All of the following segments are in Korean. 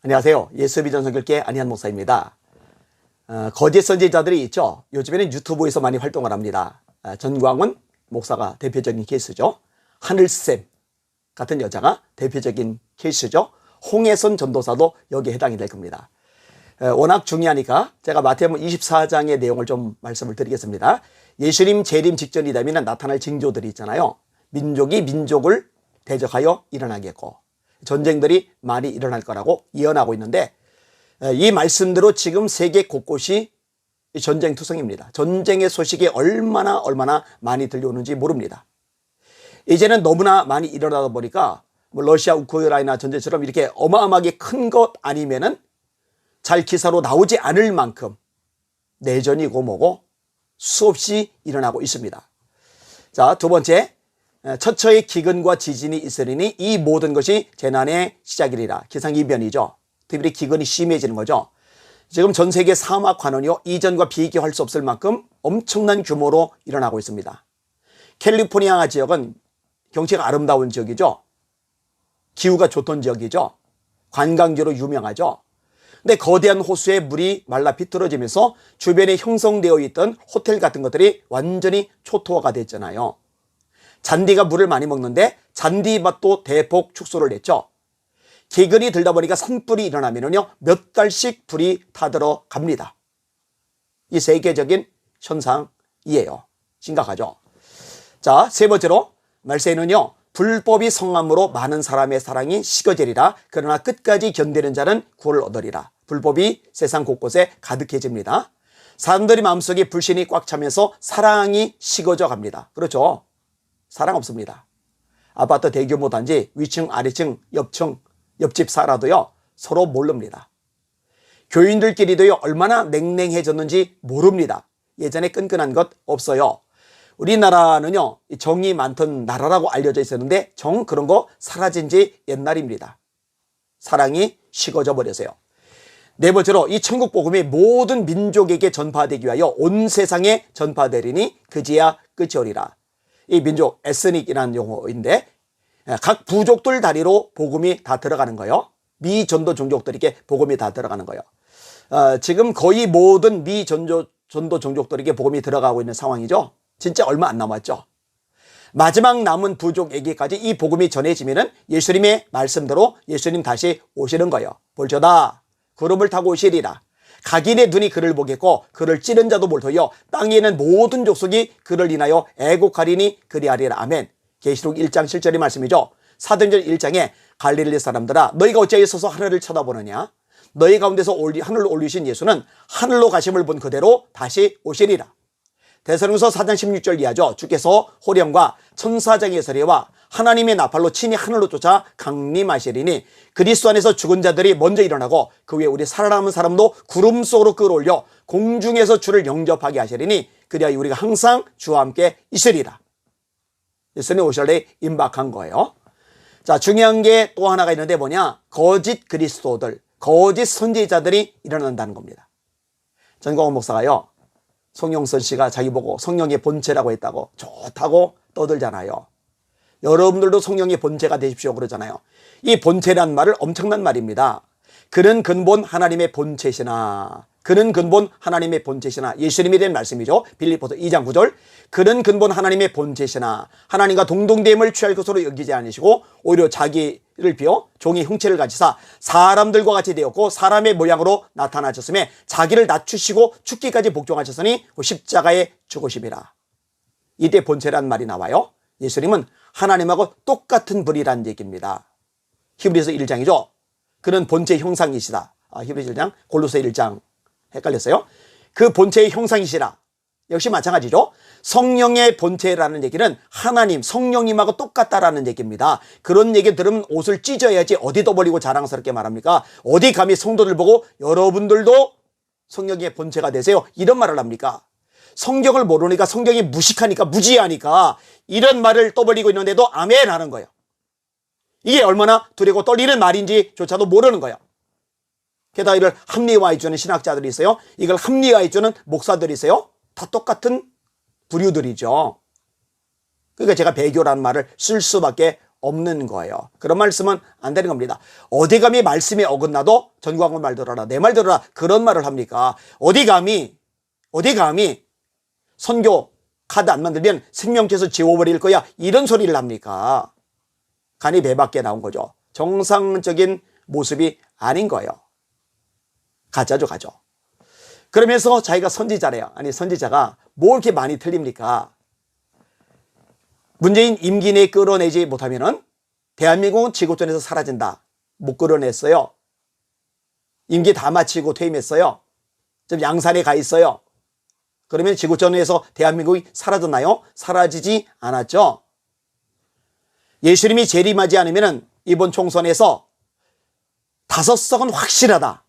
안녕하세요. 예수비전 선교회 안희한 목사입니다. 거짓 선지자들이 있죠. 요즘에는 유튜브에서 많이 활동을 합니다. 전광훈 목사가 대표적인 케이스죠. 하늘쌤 같은 여자가 대표적인 케이스죠. 홍혜선 전도사도 여기에 해당이 될 겁니다. 워낙 중요하니까 제가 마태복음 24장의 내용을 좀 말씀을 드리겠습니다. 예수님 재림 직전이 되면 나타날 징조들이 있잖아요. 민족이 민족을 대적하여 일어나겠고 전쟁들이 많이 일어날 거라고 예언하고 있는데, 이 말씀대로 지금 세계 곳곳이 전쟁투성입니다. 전쟁의 소식이 얼마나 많이 들려오는지 모릅니다. 이제는 너무나 많이 일어나다 보니까 러시아 우크라이나 전쟁처럼 이렇게 어마어마하게 큰 것 아니면은 잘 기사로 나오지 않을 만큼 내전이고 뭐고 수없이 일어나고 있습니다. 자, 두 번째, 처처의 기근과 지진이 있으리니 이 모든 것이 재난의 시작이리라. 기상이변이죠. 특별히 기근이 심해지는 거죠. 지금 전 세계 사막 환원이요, 이전과 비교할 수 없을 만큼 엄청난 규모로 일어나고 있습니다. 캘리포니아 지역은 경치가 아름다운 지역이죠. 기후가 좋던 지역이죠. 관광지로 유명하죠. 근데 거대한 호수에 물이 말라 비틀어지면서 주변에 형성되어 있던 호텔 같은 것들이 완전히 초토화가 됐잖아요. 잔디가 물을 많이 먹는데 잔디밭도 대폭 축소를 했죠. 기근이 들다 보니까 산불이 일어나면요, 몇 달씩 불이 타들어 갑니다. 이 세계적인 현상이에요. 심각하죠. 자, 세 번째로 말세에는요, 불법이 성함으로 많은 사람의 사랑이 식어지리라. 그러나 끝까지 견디는 자는 구원을 얻으리라. 불법이 세상 곳곳에 가득해집니다. 사람들이 마음속에 불신이 꽉 차면서 사랑이 식어져 갑니다. 그렇죠. 사랑 없습니다. 아파트 대규모 단지 위층, 아래층, 옆층, 옆집 살아도요, 서로 모릅니다. 교인들끼리도요, 얼마나 냉랭해졌는지 모릅니다. 예전에 끈끈한 것 없어요. 우리나라는요, 정이 많던 나라라고 알려져 있었는데 그런 거 사라진 지 옛날입니다. 사랑이 식어져 버려서요. 네 번째로, 이 천국 복음이 모든 민족에게 전파되기 위하여 온 세상에 전파되리니 그제야 끝이 오리라. 이 민족, 에스닉이라는 용어인데, 각 부족들 다리로 복음이 다 들어가는 거예요. 미전도 종족들에게 복음이 다 들어가는 거예요. 지금 거의 모든 미전도 종족들에게 복음이 들어가고 있는 상황이죠. 진짜 얼마 안 남았죠. 마지막 남은 부족에게까지 이 복음이 전해지면은 예수님의 말씀대로 예수님 다시 오시는 거예요. 볼저다 구름을 타고 오시리라. 각인의 눈이 그를 보겠고 그를 찌른 자도 몰토요 땅에 있는 모든 족속이 그를 인하여 애곡하리니 그리하리라. 아멘. 계시록 1장 7절의 말씀이죠. 사도행전 1장에 갈릴리 사람들아 너희가 어찌하여 서서 하늘을 쳐다보느냐. 너희 가운데서 하늘로 올리신 예수는 하늘로 가심을 본 그대로 다시 오시리라. 데살로니가서 4장 16절 이하죠. 주께서 호령과 천사장의 세례와 하나님의 나팔로 친히 하늘로 쫓아 강림하시리니 그리스도 안에서 죽은 자들이 먼저 일어나고 그 위에 우리 살아남은 사람도 구름 속으로 끌어올려 공중에서 주를 영접하게 하시리니 그리하여 우리가 항상 주와 함께 있으리라. 예수님 오실 때 임박한 거예요. 자, 중요한 게 또 하나가 있는데 뭐냐? 거짓 그리스도들, 거짓 선지자들이 일어난다는 겁니다. 전광훈 목사가요, 송영선 씨가 자기 보고 성령의 본체라고 했다고 좋다고 떠들잖아요. 여러분들도 성령의 본체가 되십시오 그러잖아요. 이 본체란 말을 엄청난 말입니다. 그는 근본 하나님의 본체시나, 그는 근본 하나님의 본체시나, 예수님이 된 말씀이죠. 빌립보서 2장 9절. 그는 근본 하나님의 본체시나 하나님과 동등됨을 취할 것으로 여기지 않으시고 오히려 자기를 비워 종의 형체를 가지사 사람들과 같이 되었고 사람의 모양으로 나타나셨으며 자기를 낮추시고 죽기까지 복종하셨으니 십자가에 죽으심이라. 이때 본체란 말이 나와요. 예수님은 하나님하고 똑같은 분이라는 얘기입니다. 히브리서 1장이죠. 그는 본체 형상이시다. 히브리서 1장, 골로새 1장 헷갈렸어요. 그 본체의 형상이시라. 역시 마찬가지죠. 성령의 본체라는 얘기는 하나님, 성령님하고 똑같다라는 얘기입니다. 그런 얘기 들으면 옷을 찢어야지 어디 떠버리고 자랑스럽게 말합니까? 어디 감히 성도들 보고 여러분들도 성령의 본체가 되세요 이런 말을 합니까? 성경을 모르니까, 성경이 무식하니까, 무지하니까 이런 말을 떠벌리고 있는데도 아멘 하는 거예요. 이게 얼마나 두렵고 떨리는 말인지조차도 모르는 거예요. 게다가 이를 합리화해주는 신학자들이 있어요. 이걸 합리화해주는 목사들이 있어요. 다 똑같은 부류들이죠. 그러니까 제가 배교라는 말을 쓸 수밖에 없는 거예요. 그런 말씀은 안 되는 겁니다. 어디 감히 말씀에 어긋나도 전광훈 말 들어라, 내 말 들어라, 그런 말을 합니까? 어디 감히 선교 카드 안 만들면 생명께서 지워버릴 거야, 이런 소리를 합니까? 간이 배 밖에 나온 거죠. 정상적인 모습이 아닌 거예요. 가짜죠, 가죠. 그러면서 자기가 선지자래요. 아니, 선지자가 뭐 이렇게 많이 틀립니까? 문재인 임기 내에 끌어내지 못하면은 대한민국은 지구촌에서 사라진다. 못 끌어냈어요. 임기 다 마치고 퇴임했어요. 좀 양산에 가 있어요. 그러면 지구촌에서 대한민국이 사라졌나요? 사라지지 않았죠. 예수님이 재림하지 않으면 이번 총선에서 5석은 확실하다.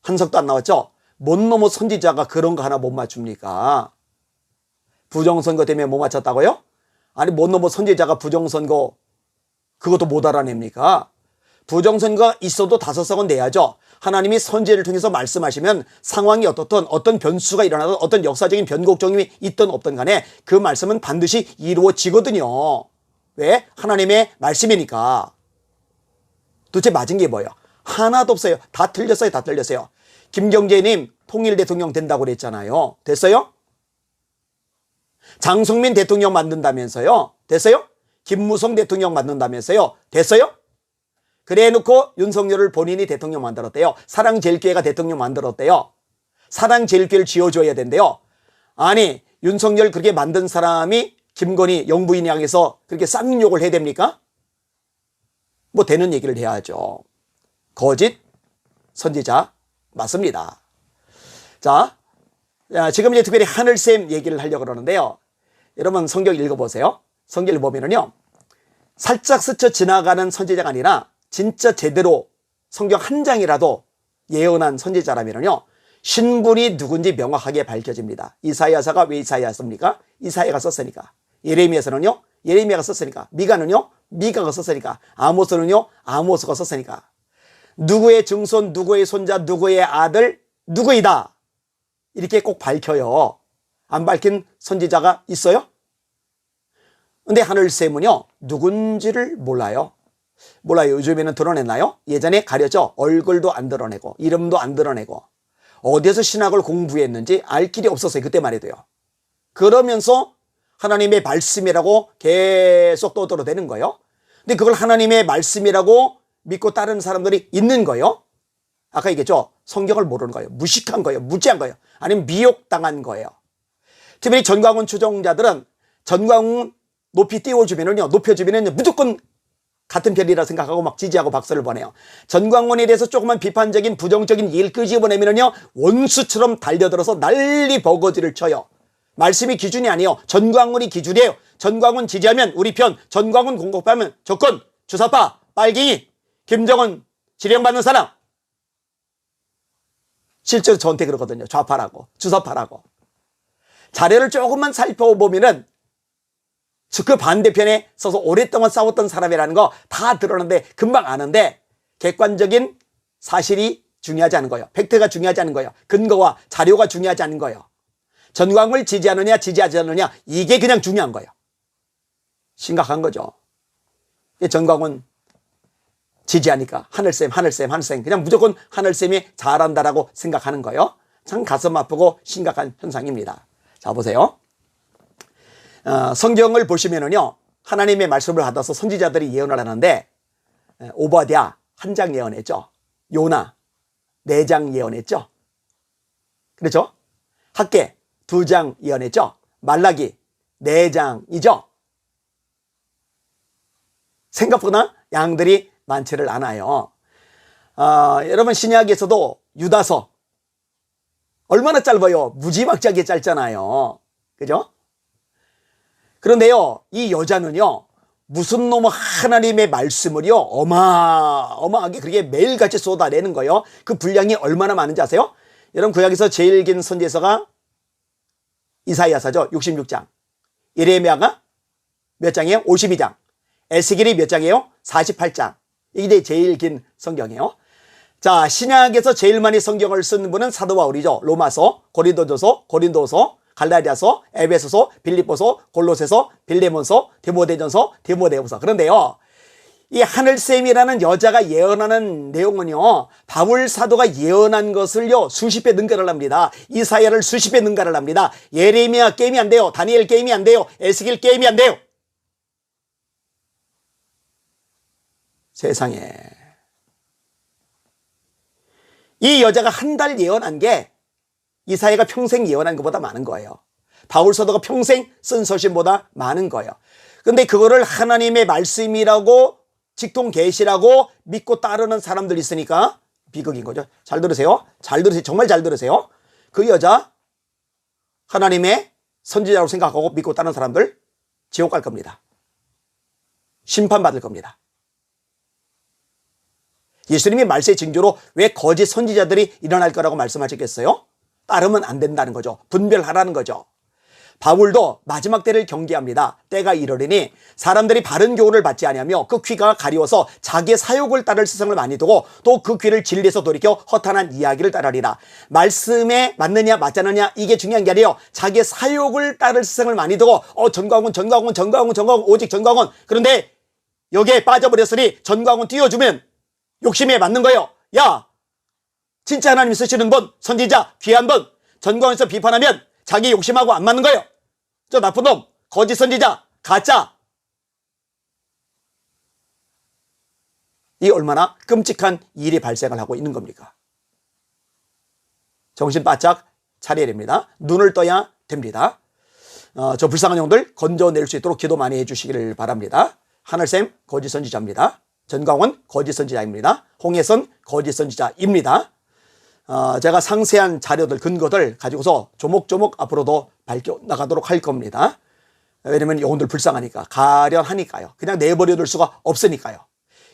한 석도 안 나왔죠. 못 넘어 선지자가 그런 거 하나 못 맞춥니까? 부정선거 때문에 못 맞췄다고요? 아니, 못 넘어 선지자가 부정선거 그것도 못 알아냅니까? 부정선거가 있어도 5석은 내야죠. 하나님이 선지자를 통해서 말씀하시면 상황이 어떻든 어떤 변수가 일어나든 어떤 역사적인 변곡점이 있든 없든 간에 그 말씀은 반드시 이루어지거든요. 왜? 하나님의 말씀이니까. 도대체 맞은 게 뭐예요? 하나도 없어요. 다 틀렸어요. 다 틀렸어요. 김경재님 통일 대통령 된다고 그랬잖아요. 됐어요? 장성민 대통령 만든다면서요? 됐어요? 김무성 대통령 만든다면서요? 됐어요? 그래 놓고 윤석열을 본인이 대통령 만들었대요. 사랑제일교회가 대통령 만들었대요. 사랑제일교회를 지어줘야 된대요. 아니, 윤석열 그렇게 만든 사람이 김건희 영부인 향해서 그렇게 쌍욕을 해야 됩니까? 뭐 되는 얘기를 해야죠. 거짓 선지자 맞습니다. 자, 지금 이제 특별히 하늘샘 얘기를 하려고 그러는데요. 여러분 성경 읽어보세요. 성경을 보면은요, 살짝 스쳐 지나가는 선지자가 아니라 진짜 제대로 성경 한 장이라도 예언한 선지자라면요, 신분이 누군지 명확하게 밝혀집니다. 이사야서가 왜 이사야서입니까? 이사야가 썼으니까. 예레미야서는요, 예레미야가 썼으니까. 미가는요, 미가가 썼으니까. 아모스는요, 아모스가 썼으니까. 누구의 증손, 누구의 손자, 누구의 아들, 누구이다. 이렇게 꼭 밝혀요. 안 밝힌 선지자가 있어요? 근데 하늘샘은요, 누군지를 몰라요. 몰라요. 요즘에는 드러냈나요? 예전에 가렸죠. 얼굴도 안 드러내고 이름도 안 드러내고 어디에서 신학을 공부했는지 알 길이 없었어요. 그때만 해도요. 그러면서 하나님의 말씀이라고 계속 떠들어대는 거예요. 근데 그걸 하나님의 말씀이라고 믿고 따르는 사람들이 있는 거예요. 아까 얘기했죠. 성경을 모르는 거예요. 무식한 거예요. 무지한 거예요. 아니면 미혹당한 거예요. 특별히 전광훈 추종자들은 전광훈 높이 띄워주면은요, 높여주면은요, 무조건 같은 편이라 생각하고 막 지지하고 박수를 보내요. 전광훈에 대해서 조금만 비판적인 부정적인 얘기를 끄집어내면은요, 원수처럼 달려들어서 난리 버거지를 쳐요. 말씀이 기준이 아니에요. 전광훈이 기준이에요. 전광훈 지지하면 우리 편, 전광훈 공격하면 조건, 주사파, 빨갱이, 김정은 지령받는 사람. 실제로 저한테 그러거든요. 좌파라고, 주사파라고. 자료를 조금만 살펴보면은 그 반대편에 서서 오랫동안 싸웠던 사람이라는 거 다 드러나는데 금방 아는데 객관적인 사실이 중요하지 않은 거예요. 팩트가 중요하지 않은 거예요. 근거와 자료가 중요하지 않은 거예요. 전광훈을 지지하느냐 지지하지 않느냐 이게 그냥 중요한 거예요. 심각한 거죠. 전광훈 지지하니까 하늘샘 그냥 무조건 하늘샘이 잘한다라고 생각하는 거예요. 참 가슴 아프고 심각한 현상입니다. 자, 보세요. 성경을 보시면은요, 하나님의 말씀을 받아서 선지자들이 예언을 하는데, 오바댜 1장 예언했죠. 요나 4장 예언했죠. 그렇죠? 학개 2장 예언했죠. 말라기 4장이죠. 생각보다 양들이 많지를 않아요. 여러분 신약에서도 유다서 얼마나 짧아요. 무지막지하게 짧잖아요. 그죠? 그런데요, 이 여자는요, 무슨 놈의 하나님의 말씀을요, 어마어마하게 그렇게 매일같이 쏟아내는 거예요. 그 분량이 얼마나 많은지 아세요? 여러분, 구약에서 제일 긴 선지서가 이사야서죠. 66장. 예레미야가 몇 장이에요? 52장. 에스겔이 몇 장이에요? 48장. 이게 제일 긴 성경이에요. 자, 신약에서 제일 많이 성경을 쓴 분은 사도 바울이죠. 로마서, 고린도서, 갈라디아서, 에베소서, 빌립보서, 골로새서, 빌레몬서, 디모데전서, 디모데후서. 그런데요, 이 하늘샘이라는 여자가 예언하는 내용은요, 바울 사도가 예언한 것을요, 수십 배 능가를 합니다. 이사야를 수십 배 능가를 합니다. 예레미야 게임이 안 돼요. 다니엘 게임이 안 돼요. 에스겔 게임이 안 돼요. 세상에. 이 여자가 한 달 예언한 게 이사야가 평생 예언한 것보다 많은 거예요. 바울 사도가 평생 쓴 서신보다 많은 거예요. 근데 그거를 하나님의 말씀이라고 직통 계시라고 믿고 따르는 사람들이 있으니까 비극인 거죠. 잘 들으세요. 잘 들으세요. 정말 잘 들으세요. 그 여자 하나님의 선지자라고 생각하고 믿고 따르는 사람들 지옥 갈 겁니다. 심판받을 겁니다. 예수님이 말세의 징조로 왜 거짓 선지자들이 일어날 거라고 말씀하셨겠어요? 따르면 안 된다는 거죠. 분별하라는 거죠. 바울도 마지막 때를 경계합니다. 때가 이르리니 사람들이 바른 교훈을 받지 아니하며 그 귀가 가리워서 자기의 사욕을 따를 세상을 많이 두고 또 그 귀를 진리에서 돌이켜 허탄한 이야기를 따르리라. 말씀에 맞느냐 맞지 않느냐 이게 중요한 게 아니에요. 자기의 사욕을 따를 세상을 많이 두고 전광훈 오직 전광훈. 그런데 여기에 빠져버렸으니 전광훈 띄워주면 욕심에 맞는 거예요. 야, 진짜 하나님 쓰시는 분, 선지자, 귀한 분, 전광훈에서 비판하면 자기 욕심하고 안 맞는 거예요. 저 나쁜 놈, 거짓 선지자, 가짜. 이 얼마나 끔찍한 일이 발생을 하고 있는 겁니까? 정신 바짝 차려야 됩니다. 눈을 떠야 됩니다. 저 불쌍한 영들 건져낼 수 있도록 기도 많이 해주시기를 바랍니다. 하늘샘 거짓 선지자입니다. 전광훈 거짓 선지자입니다. 홍혜선 거짓 선지자입니다. 제가 상세한 자료들, 근거들 가지고서 조목조목 앞으로도 밝혀나가도록 할 겁니다. 왜냐면 영혼들 불쌍하니까, 가련하니까요. 그냥 내버려둘 수가 없으니까요.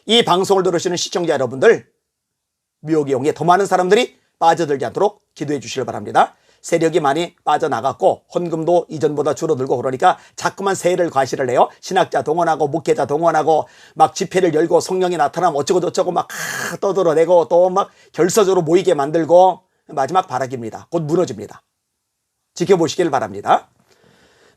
이 방송을 들으시는 시청자 여러분들, 미혹의 영에 더 많은 사람들이 빠져들지 않도록 기도해 주시길 바랍니다. 세력이 많이 빠져나갔고 헌금도 이전보다 줄어들고 그러니까 자꾸만 세를 과시를 해요. 신학자 동원하고 목회자 동원하고 막 집회를 열고 성령이 나타나면 어쩌고 저쩌고 막 떠들어대고 또 막 결사적으로 모이게 만들고 마지막 발악입니다. 곧 무너집니다. 지켜보시길 바랍니다.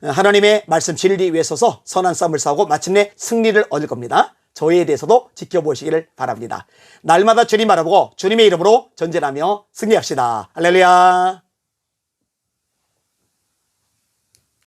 하나님의 말씀 진리 위에 서서 선한 싸움을 싸우고 마침내 승리를 얻을 겁니다. 저희에 대해서도 지켜보시기를 바랍니다. 날마다 주님 알아보고 주님의 이름으로 전진하며 승리합시다. 할렐루야.